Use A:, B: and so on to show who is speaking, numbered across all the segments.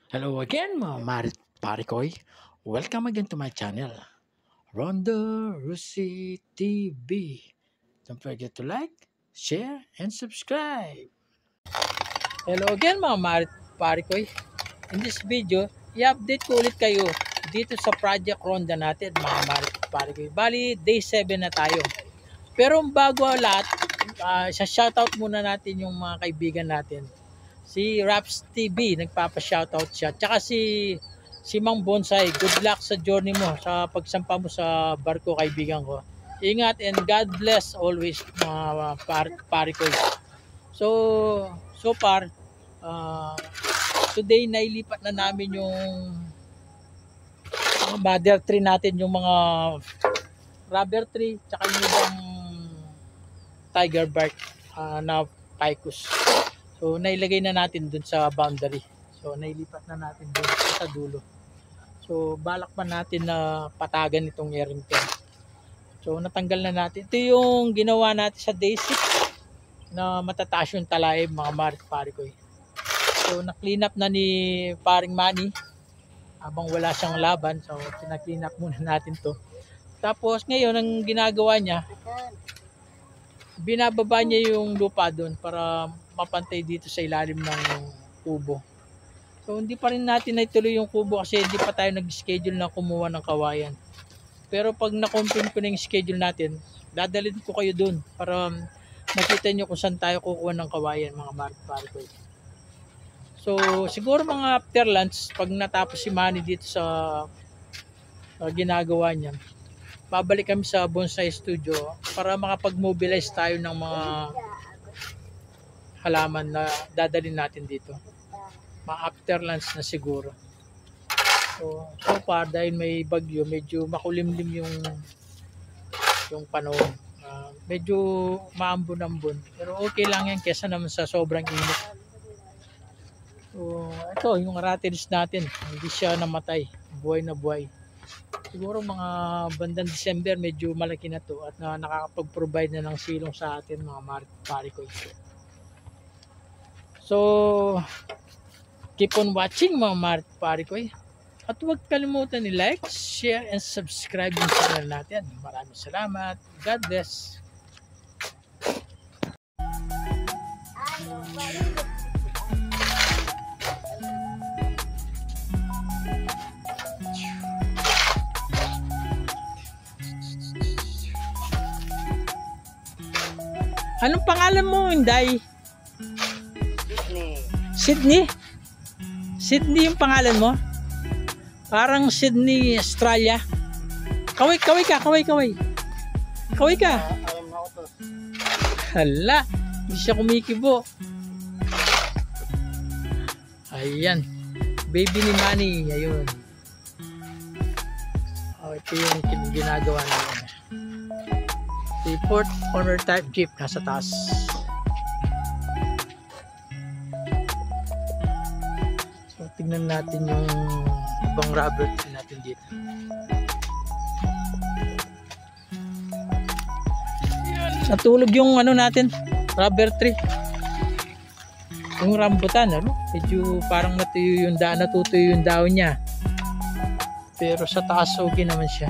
A: Hello again mga Marit Parikoy. Welcome again to my channel, Ronda Rusi TV. Don't forget to like, share, and subscribe. Hello again mga Marit Parikoy. In this video, i-update ko ulit kayo dito sa Project Ronda natin mga Marit Parikoy. Bali, day 7 na tayo. Pero bago ang lahat, shoutout muna natin yung mga kaibigan natin. Si Raps TV, nagpapa-shoutout siya. Tsaka si Mang Bonsai, good luck sa journey mo, sa pagsampa mo sa barko, kaibigan ko. Ingat and God bless always mga pari ko. So far, today nailipat na namin yung mother tree natin, yung mga rubber tree, tsaka yung ibang tiger bark na ficus. So nailagay na natin dun sa boundary. So nailipat na natin dun sa dulo. So balak pa natin na patagan itong Errington. So natanggal na natin. Ito yung ginawa natin sa day 6 na matataas yung talaib mga Marit Parikoy. So na-clean up na ni paring Manny habang wala siyang laban. So pina-clean up muna natin to. Tapos ngayon ang ginagawa niya, binababa niya yung lupa doon para mapantay dito sa ilalim ng kubo. So hindi pa rin natin naituloy yung kubo kasi hindi pa tayo nag-schedule na kumuha ng kawayan. Pero pag na-confirm ko na yung schedule natin, dadalhin ko kayo doon para makita nyo kung saan tayo kukuha ng kawayan mga Marit Parikoy. So siguro mga after lunch, pag natapos si Manny dito sa ginagawa niya, babalik kami sa Bonsai Studio para makapag-mobilize tayo ng mga halaman na dadalhin natin dito. Mga after lunch na siguro. So far, dahil may bagyo, medyo makulimlim yung panahon. Medyo maambon-ambon. Pero okay lang yan kesa naman sa sobrang init. So ito, yung rattlers natin, hindi siya namatay. Buhay na buhay. Siguro mga bandang December medyo malaki na to at nakakapag-provide na ng silong sa atin mga Marit Parikoy. So keep on watching mga Marit Parikoy. At huwag kalimutan ni like, share, and subscribe yung channel natin. Maraming salamat. God bless. Anong pangalan mo, Inday? Sydney? Sydney yung pangalan mo? Parang Sydney, Australia. Kaway ka. Kaway ka. Hala, hindi siya kumikibo. Ayan. Baby ni Manny, ayun. Ito yung ginagawa namin. Port owner type jeep nasa taas. So tingnan natin yung ibang rubber tree natin dito. Natulog yung ano natin, rubber tree. Yung rambutan, ano? Medyo parang natuyo yung daan, natutuyo yung daon niya. Pero sa taas okay naman siya.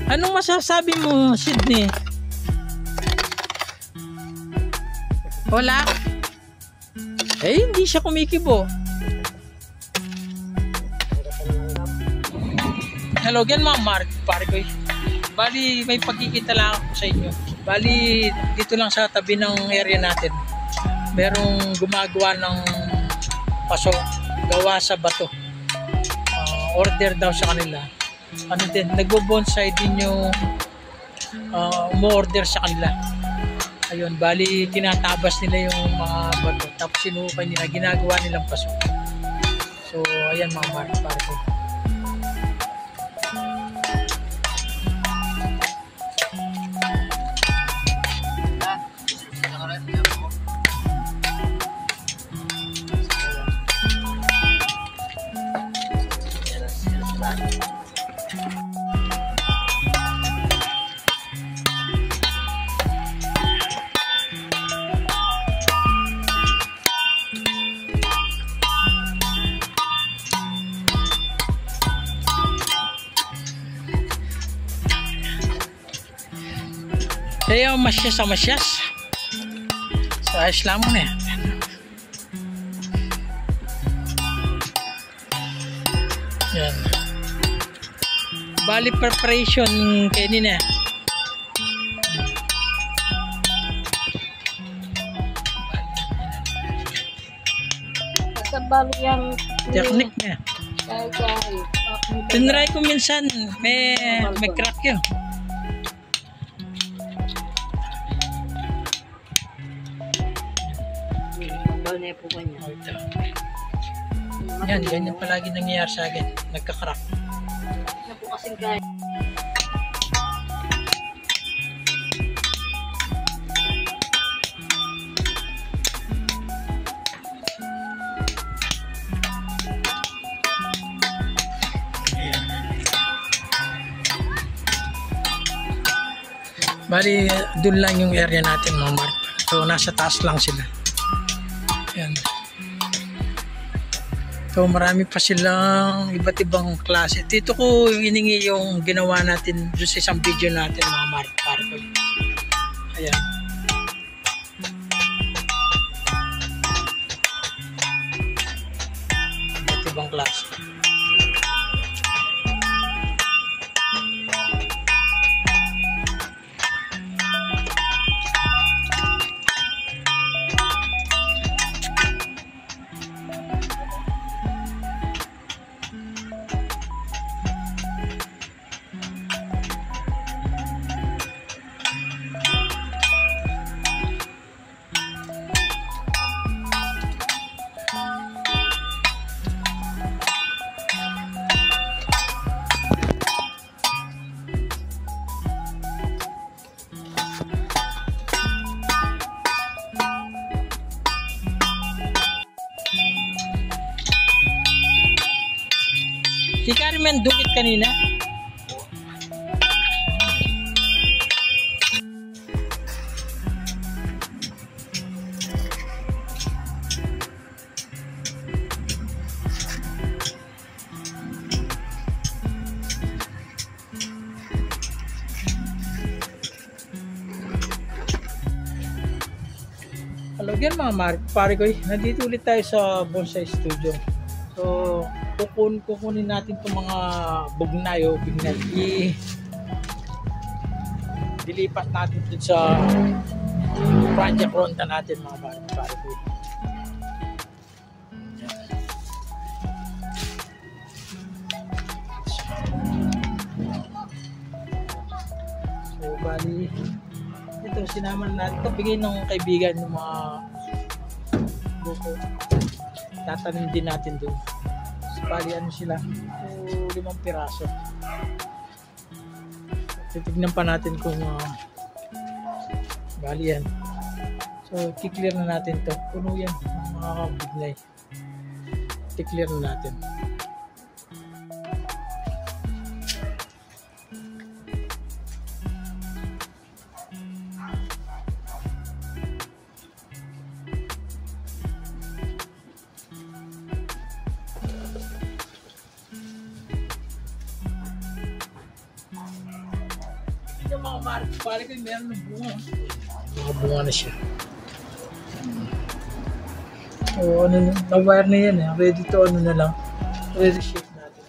B: Anong masasabi mo, Sydney? Wala? Eh, hindi siya kumikibo. Hello again, Ma'am Mark. Pare ko. Bali, may pagkikita lang ako sa inyo. Bali, dito lang sa tabi ng area natin. Merong gumagawa ng paso gawa sa bato. Order daw sa kanila. Ano din, nagbo-bonsai din yung umorder sa kanila. Ayun, bali tinatabas nila yung mga bato. Tapos sinukay nila, ginagawa nilang paso. So, ayan mga Mark, pare ko. Kaya masyas sa masyas. So, ayos lang muna yan. Yan. Bali preparation kanina.
C: Sa balo yung
B: Technique niya.
C: kaya
B: Tinry ko minsan. May crack yun.
C: balo na po kanya.
B: Yan, ganyan palagi nangyayari sa akin. Nagka-crack.
C: Na po kasing kaya.
B: Bali, doon lang yung area natin, mga Mark. So, nasa taas lang sila. Yan. So, marami pa silang iba't ibang klase. Dito ko hiningi yung ginawa natin doon sa isang video natin, mga Mark. Ayan. Iba't ibang klase. Si Carmen dukit kanina. Hello again mga pare ko. Nandito ulit tayo sa Bonsai Studio. So, kukunin natin itong mga bugnay o bignay. Dilipat natin dun sa project ronda natin mga pare ko. So, bali ito, sinaman natin ito, bigay ng kaibigan ng mga buko. Tatanim din natin doon. So, bali ano sila? So, 5 piraso. Titignan pa natin kung bali yan. So, kiklear na natin to. Puno yan ng mga bignay. Kiklear na natin. mga pare ko, meron ng bunga.
A: Mga bunga na siya.
B: O ano, na-wire na yan eh. Ready to ano na lang. Ready shape natin.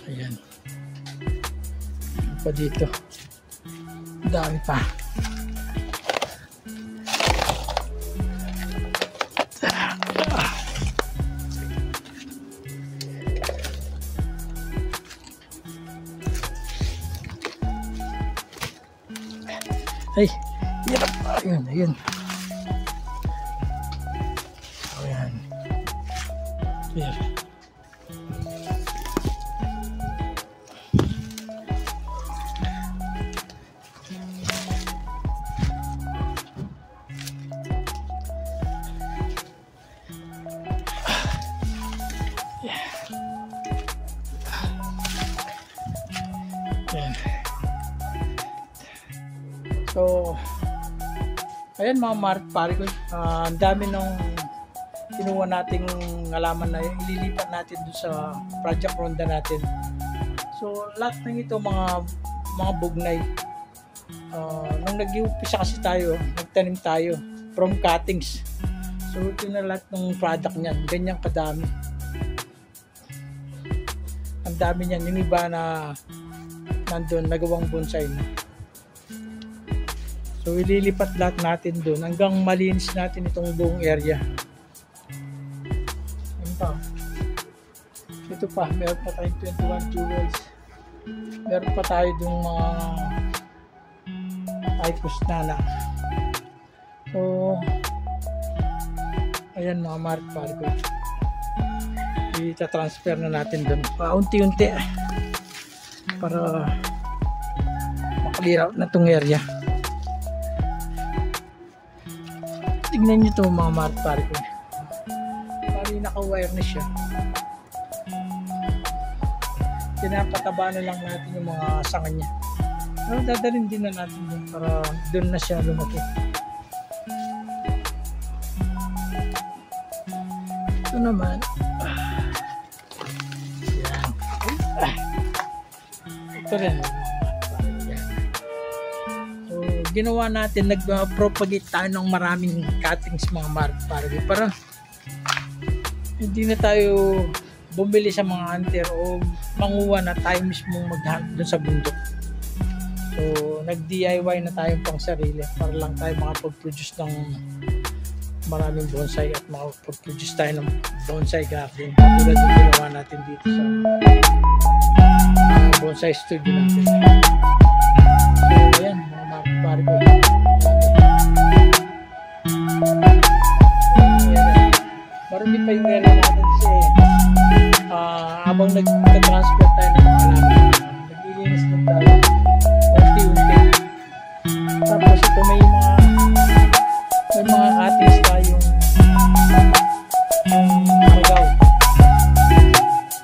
A: Ayan. Pa dito. Dami pa. Ay, hirap. Ayun, ayun. Ayan. Ayan. Ayan.
B: So, ayan mga pare ko, ang dami ng kinuha nating halaman na ililipat natin doon sa project ronda natin. So, lahat ng ito mga bugnay. Nung nag-iumpisa kasi tayo, nagtanim tayo from cuttings. So, ito na lahat ng product niyan, ganyang kadami. Ang dami niyan, yung iba na nandun, nagawang bonsai na. So ililipat lahat natin doon hanggang malinis natin itong buong area. Ayun pa. Ito pa, meron pa tayong 21 jewels. Meron pa tayo doon mga typos na. So ayan mga pare ko. Ita-transfer na natin doon. Paunti-unti para makaliraw na itong area. Tignan nyo ito mga pare ko. Pari naka-wire na siya. Pinapataba na lang natin yung mga sanga niya. Pero dadalhin din na natin yun para doon na siya lumaki. Ito naman. Yan. Ito rin. Ginawa natin, nag-propagate tayo ng maraming cuttings mga pare para hindi na tayo bumili sa mga hunter o manguha na tayo mismo mag-hunt doon sa bundok. So nag-DIY na tayo pang sarili para lang tayo makapag-produce ng maraming bonsai at makapag-produce tayo ng bonsai garden tulad ng ginawa natin dito sa doon sa studio natin. So ayan mga pare ko. Marami pa yung area natin kasi habang nag-transfer tayo ng mga halaman, nag-ilinis din tayo unti-unti. Tapos ito may mga cuttings tayong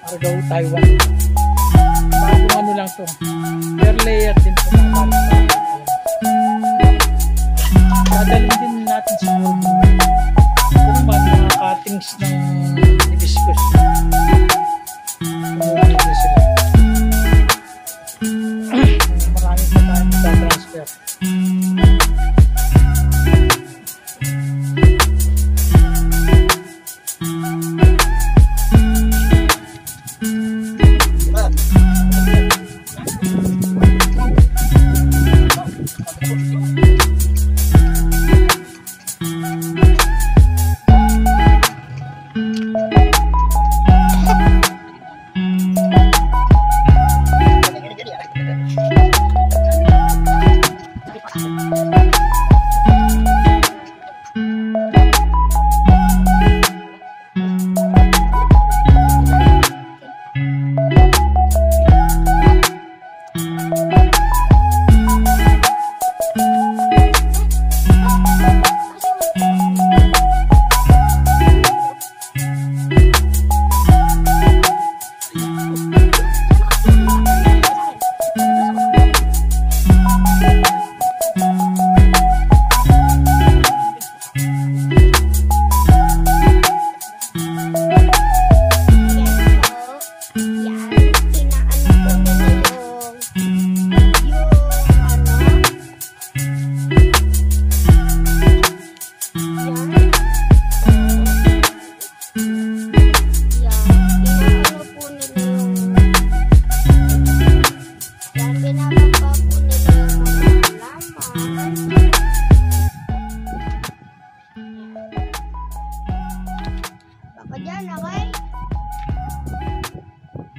B: Argao Taiwan. Bagong ano lang to, per layer din po mga pare. Dadalhin din natin siguro kung mga cuttings ng hibiscus. Marami pa tayong sa transfer.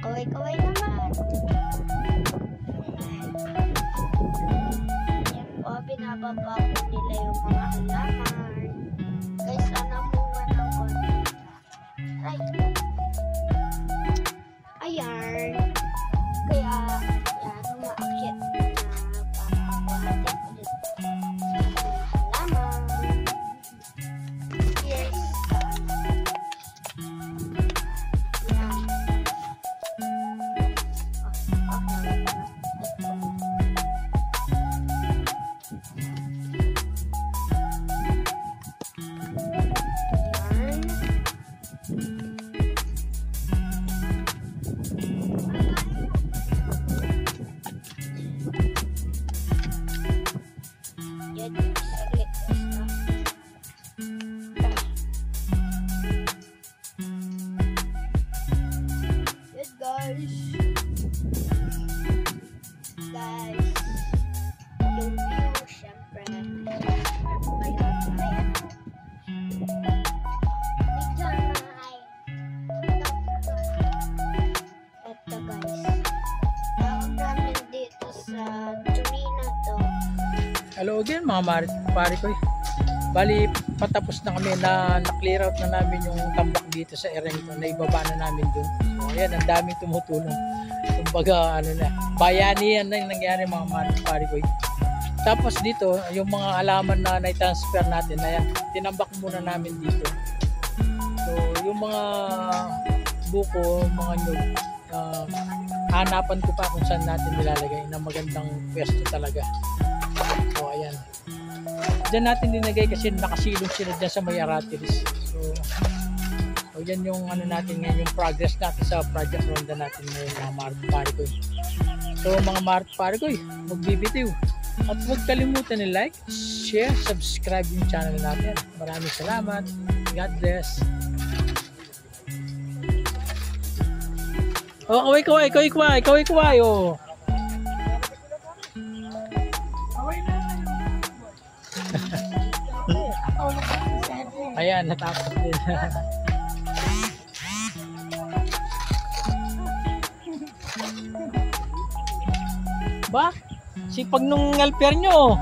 C: Kaway-kaway naman. Yan po, binababa po nila yung mga halaman. Guys, sana munga ng konti. Ayan. Kaya, yan, umaakyat na para buhatin ulit halaman. Yes. Yan. Guys, yung view, syempre, eto guys, tawag namin dito sa Torino to.
B: Hello again mga pare ko. Bali, patapos na kami na clear out na namin yung tambak dito sa area nito. Naibaba na namin dun. So ayan, ang daming tumutulong. Kumbaga, ano na, bayani yan na yung nangyari mga pare ko. Tapos dito, yung mga alaman na na-transfer natin, ayan, tinambak muna namin dito. So, yung mga buko, mga nyug, hanapan ko pa kung saan natin nilalagay na magandang pwesto talaga. So, ayan. Diyan natin dinagay kasi nakasilong sila dyan sa may aratilis. So yan yung ano natin ngayon, yung progress natin sa project ronda natin ngayon mga pare ko. So mga pare ko, magbibitiw. At huwag kalimutan ni like, share, subscribe yung channel natin. Maraming salamat. God bless. Oh, kaway. Oh. Ayan, natapos din. Ba? Sipag nung helper nyo.